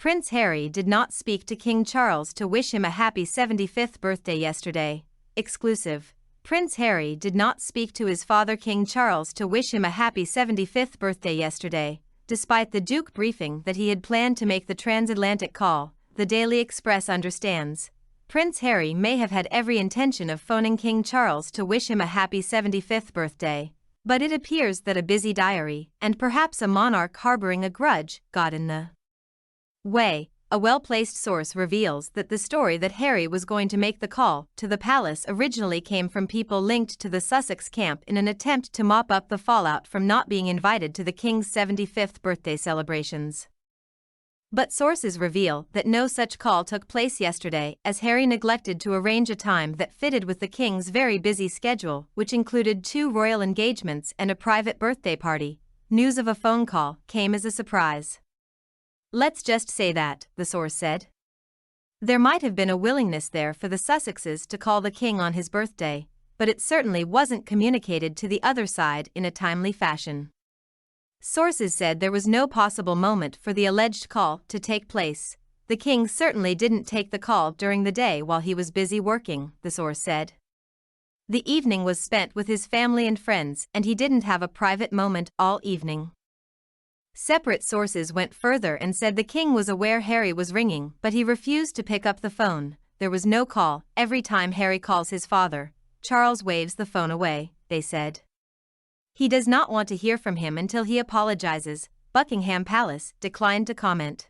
Prince Harry did not speak to King Charles to wish him a happy 75th birthday yesterday. Exclusive. Prince Harry did not speak to his father King Charles to wish him a happy 75th birthday yesterday, despite the Duke briefing that he had planned to make the transatlantic call, the Daily Express understands. Prince Harry may have had every intention of phoning King Charles to wish him a happy 75th birthday, but it appears that a busy diary, and perhaps a monarch harboring a grudge, got in the way. A well-placed source reveals that the story that Harry was going to make the call to the palace originally came from people linked to the Sussex camp in an attempt to mop up the fallout from not being invited to the King's 75th birthday celebrations. But sources reveal that no such call took place yesterday, as Harry neglected to arrange a time that fitted with the King's very busy schedule, which included 2 royal engagements and a private birthday party. News of a phone call came as a surprise. "Let's just say that," the source said. "There might have been a willingness there for the Sussexes to call the King on his birthday, but it certainly wasn't communicated to the other side in a timely fashion." Sources said there was no possible moment for the alleged call to take place. "The King certainly didn't take the call during the day while he was busy working," the source said. "The evening was spent with his family and friends, and he didn't have a private moment all evening." Separate sources went further and said the King was aware Harry was ringing, but he refused to pick up the phone. "There was no call. Every time Harry calls his father, Charles waves the phone away," they said. "He does not want to hear from him until he apologizes." Buckingham Palace declined to comment.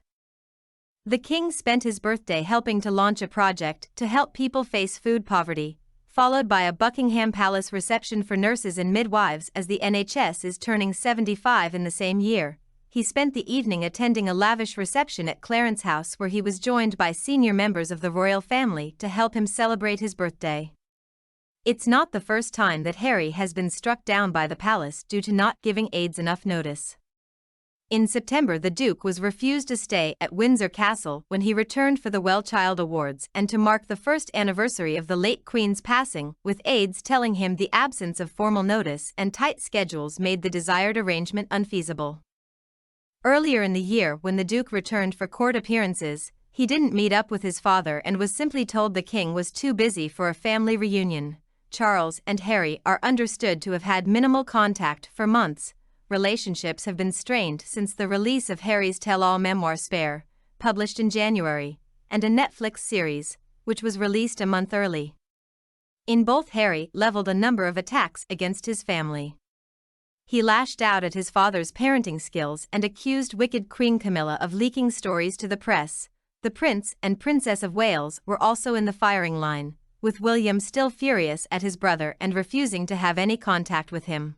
The King spent his birthday helping to launch a project to help people face food poverty, followed by a Buckingham Palace reception for nurses and midwives as the NHS is turning 75 in the same year. He spent the evening attending a lavish reception at Clarence House where he was joined by senior members of the royal family to help him celebrate his birthday. It's not the first time that Harry has been struck down by the palace due to not giving aides enough notice. In September, the Duke was refused a stay at Windsor Castle when he returned for the Well Child Awards and to mark the first anniversary of the late Queen's passing, with aides telling him the absence of formal notice and tight schedules made the desired arrangement unfeasible. Earlier in the year, when the Duke returned for court appearances, he didn't meet up with his father and was simply told the King was too busy for a family reunion. Charles and Harry are understood to have had minimal contact for months. Relationships have been strained since the release of Harry's tell-all memoir Spare, published in January, and a Netflix series, which was released a month early. In both, Harry leveled a number of attacks against his family. He lashed out at his father's parenting skills and accused wicked Queen Camilla of leaking stories to the press. The Prince and Princess of Wales were also in the firing line, with William still furious at his brother and refusing to have any contact with him.